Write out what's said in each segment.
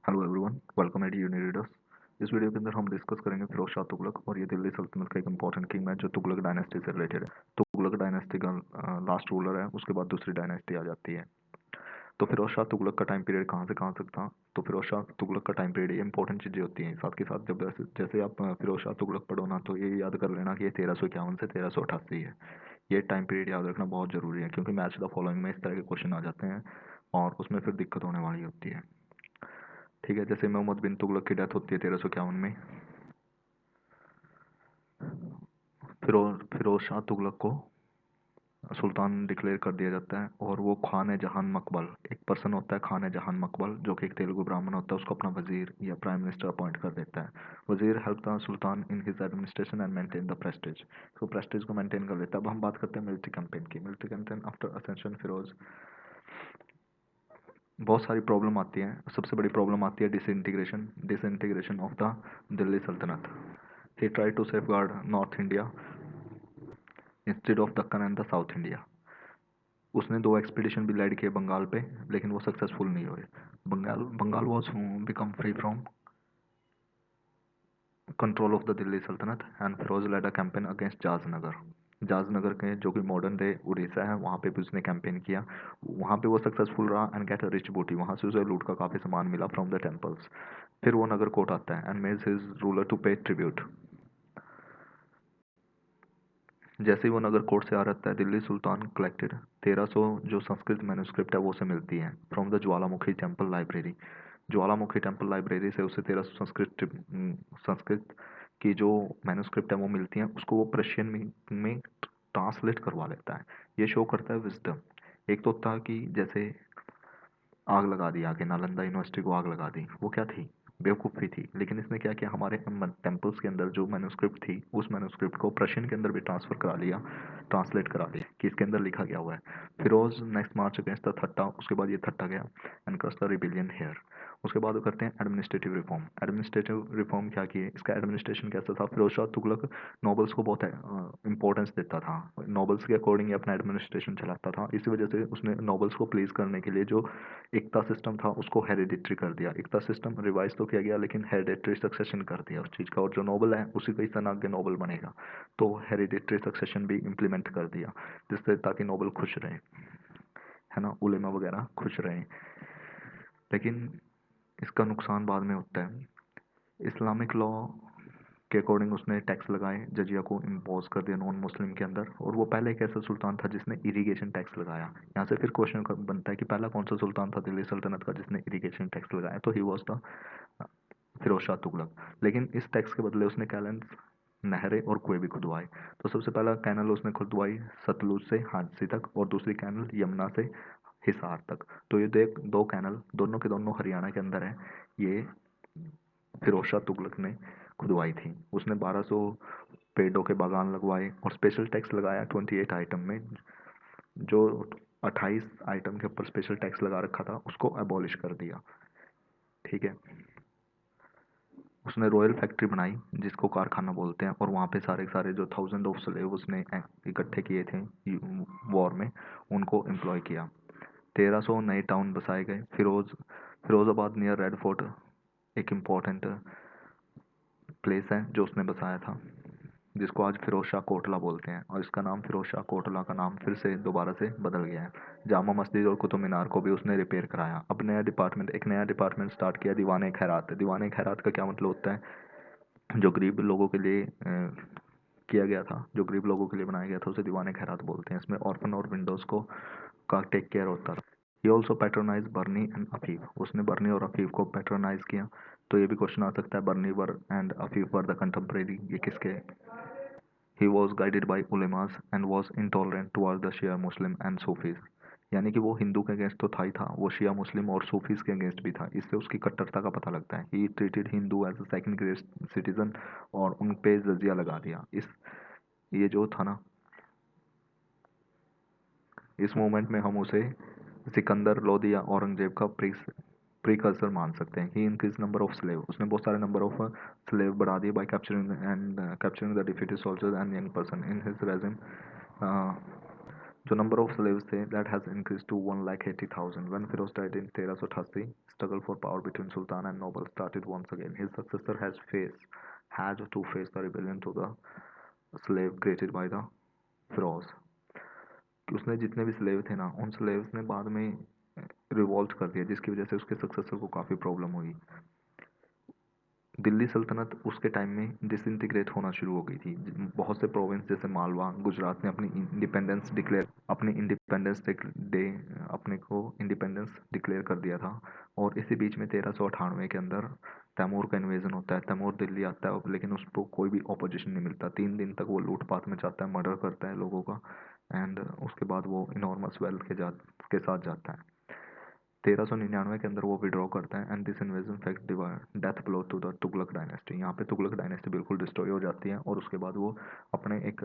Hello everyone, welcome at Uni Readers. इस video के अंदर हम डिस्कस करेंगे फिरोज शाह तुगलक और ये दिल्ली सल्तनत का एक इंपॉर्टेंट किंग है जो तुगलक डायनेस्टी से रिलेटेड है। तुगलक डायनेस्टी का लास्ट रूलर है, उसके बाद दूसरी डायनेस्टी आ जाती है। तो फिरोज शाह तुगलक का टाइम पीरियड कहाँ से कहाँ तक था? तो फिरोज शाह तुगलक का टाइम पीरियड, ये इंपॉर्टेंट चीज़ें होती हैं साथ के साथ। जब जैसे जैसे आप फिरोज शाह तुगलक पढ़ो ना, तो ये याद कर लेना कि ये 1351 से 1388 है। ये टाइम पीरियड याद रखना बहुत ज़रूरी है, क्योंकि मैच द फॉलोइंग में इस तरह के क्वेश्चन आ जाते हैं और उसमें फिर दिक्कत होने वाली होती है। ठीक है, जैसे मोहम्मद बिन तुगलक की डेथ होती है 1351 में। फिरोज शाह तुगलक को सुल्तान डिक्लेयर कर दिया जाता है और वो खान जहान मकबल, एक पर्सन होता है खान जहान मकबल, जो कि एक तेलुगु ब्राह्मण होता है, उसको अपना वजीर या प्राइम मिनिस्टर अपॉइंट कर देता है। वजीर help the sultan in his administration and maintain the prestige. तो प्रेस्टीज को मेंटेन कर लेता है। अब हम बात करते हैं मिलिट्री कैंपेन की। Military campaign after ascension Firoz, बहुत सारी प्रॉब्लम आती है। सबसे बड़ी प्रॉब्लम आती है disintegration disintegration of the Delhi सल्तनत। He try to safeguard north India instead of Deccan and the south India. उसने दो एक्सपीडिशन भी लैंड किए बंगाल पे, लेकिन वो सक्सेसफुल नहीं हुए। Bengal Bengal was become free from control of the Delhi सल्तनत and Firoz led a campaign against Jajnagar. Jajnagar के जो कि मॉडर्न डे उड़ीसा है, वहाँ पे भी उसने कैंपेन किया। वहाँ पे वो सक्सेसफुल रहा एंड गेट अ रिच बूटी। वहाँ से उसे लूट का काफ़ी सामान मिला फ्रॉम द टेम्पल्स। फिर वो नगर कोट आता है and makes his ruler to pay tribute. जैसे ही वो नगर कोर्ट से आ रहता है, दिल्ली सुल्तान कलेक्टेड 1300 जो संस्कृत मैन्युस्क्रिप्ट है वो उसे मिलती है from the Jwalamukhi temple library. Jwalamukhi temple library से उसे 1300 संस्कृत की जो मैन्युस्क्रिप्ट है वो मिलती हैं। उसको वो प्रशियन में ट्रांसलेट करवा लेता है। ये शो करता है विजडम। एक तो था कि जैसे आग लगा दी, आके नालंदा यूनिवर्सिटी को आग लगा दी, वो क्या थी? बेवकूफ़ी थी। लेकिन इसने क्या किया, हमारे टेम्पल्स के अंदर जो मैन्युस्क्रिप्ट थी उस मैन्युस्क्रिप्ट को प्रशियन के अंदर भी ट्रांसफ़र करा लिया, ट्रांसलेट करा लिया कि इसके अंदर लिखा गया हुआ है। Firoz next march against the Thatta. उसके बाद ये थट्टा गया and crush the rebellion here. उसके बाद वो करते हैं एडमिनिस्ट्रेटिव रिफॉर्म। एडमिनिस्ट्रेटिव रिफॉर्म क्या किए, इसका एडमिनिस्ट्रेशन कैसा था? फिरोज शाह तुगलक नॉबल्स को बहुत इंपॉर्टेंस देता था। नॉबल्स के अकॉर्डिंग ही अपना एडमिनिस्ट्रेशन चलाता था। इसी वजह से उसने नॉबल्स को प्लीज करने के लिए जो एकता सिस्टम था उसको हेरिडिटरी कर दिया। एकता सिस्टम रिवाइज तो किया गया, लेकिन हेरिडिटरी सक्सेशन कर दिया उस चीज़ का, और जो नोबल है उसी का ही सन आगे नोबल बनेगा। तो हेरिडिटरी सक्सेशन भी इम्प्लीमेंट कर दिया, जिससे ताकि नोबल खुश रहे, है ना, उलेमा वगैरह खुश रहें। लेकिन इसका नुकसान बाद में होता है। इस्लामिक लॉ के अकॉर्डिंग उसने टैक्स लगाए, जजिया को इम्पोज कर दिया नॉन मुस्लिम के अंदर। और वो पहले एक ऐसा सुल्तान था जिसने इरिगेशन टैक्स लगाया। यहाँ से फिर क्वेश्चन बनता है कि पहला कौन सा सुल्तान था दिल्ली सल्तनत का जिसने इरिगेशन टैक्स लगाया? तो he was the Firoz Shah Tughlaq. लेकिन इस टैक्स के बदले उसने कैनल, नहरें और कुएं भी खुदवाए। तो सबसे पहला कैनल उसने खुदवाई सतलुज से हांसी तक, और दूसरी कैनल यमुना से हिसार तक। तो ये देख दो कैनल दोनों के दोनों हरियाणा के अंदर है। ये फिरोज शाह तुगलक ने खुदवाई थी। उसने 1200 पेड़ों के बागान लगवाए और स्पेशल टैक्स लगाया 28 आइटम में। जो 28 आइटम के ऊपर स्पेशल टैक्स लगा रखा था उसको एबॉलिश कर दिया। ठीक है, उसने रॉयल फैक्ट्री बनाई जिसको कारखाना बोलते हैं, और वहाँ पे सारे सारे जो थाउजेंड ऑफ स्लेव उसने इकट्ठे किए थे वॉर में, उनको एम्प्लॉय किया। 1300 नए टाउन बसाए गए। फिरोजाबाद नियर रेड फोर्ट एक इम्पॉर्टेंट प्लेस है जो उसने बसाया था, जिसको आज फिरोज शाह कोटला बोलते हैं, और इसका नाम फिरोज शाह कोटला का नाम फिर से दोबारा से बदल गया है। जामा मस्जिद और कुतुब मीनार को भी उसने रिपेयर कराया। अब एक नया डिपार्टमेंट स्टार्ट किया, दीवान खैरात। दीवान खैरात का क्या मतलब होता है? जो गरीब लोगों के लिए किया गया था, जो गरीब लोगों के लिए बनाया गया था, उसे दीवान खैरात बोलते हैं। इसमें ऑर्फन और विंडोज़ को का टेक केयर होता था। He also patronise Barni and Afif. उसने बर्नी और अफीफ को पैट्रोनाइज किया। तो ये भी क्वेश्चन आ सकता है, Barani were and Afif were the contemporary, ये किसके? ही वॉज गाइडेड बाई उलेमास and was intolerant toward the Shia Muslim and Sufis. यानी कि वो हिंदू के अगेंस्ट तो था ही था, वो शिया मुस्लिम और सूफीज के अगेंस्ट भी था। इससे उसकी कट्टरता का पता लगता है। He treated Hindu as a second grade citizen, और उन पे जजिया लगा दिया। ये जो था ना, इस मोमेंट में हम उसे सिकंदर लोदी या औरंगजेब का प्रीकर्सर मान सकते हैं। He increase number of slave. उसने बहुत सारे नंबर ऑफ स्लेव बढ़ा दिए by capturing the defeated soldiers and young person in his regime. जो नंबर ऑफ स्लेव्स थे that has increase to 1,80,000 when Firoz died in 1388 struggle for power between sultan and noble started once again his successor has to face the rebellion to the slave created by the Firoz. उसने जितने भी slave थे ना उन slaves ने बाद में revolt कर दिया जिसकी वजह से उसके सक्सेसर को काफ़ी प्रॉब्लम हुई। दिल्ली सल्तनत उसके टाइम में डिसइंटीग्रेट होना शुरू हो गई थी। बहुत से प्रोविंस जैसे मालवा गुजरात ने अपनी इंडिपेंडेंस डे अपने को इंडिपेंडेंस डिक्लेयर कर दिया था। और इसी बीच में 1398 के अंदर तैमूर का इन्वेजन होता है। तैमूर दिल्ली आता है लेकिन उसको कोई भी ऑपोजिशन नहीं मिलता। 3 दिन तक वो लूटपाट मचाता है, मर्डर करता है लोगों का एंड उसके बाद वो इनॉर्मस वेल्थ के साथ जाता है। 1399 के अंदर वो विड्रॉ करता है and this invasion fact death blow to the Tughlaq dynasty. यहाँ पे तुगलक डायनेस्टी बिल्कुल डिस्ट्रॉय हो जाती है और उसके बाद वो अपने एक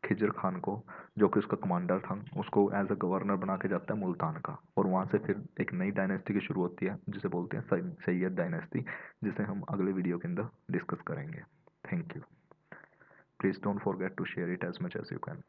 खिजर खान को जो कि उसका कमांडर था उसको एज अ गवर्नर बना के जाता है मुल्तान का। और वहाँ से फिर एक नई डायनेस्टी की शुरू होती है जिसे बोलते हैं सैयद डायनेस्टी, जिसे हम अगले वीडियो के अंदर डिस्कस करेंगे। Thank you. Please don't forget to share it as much as you can.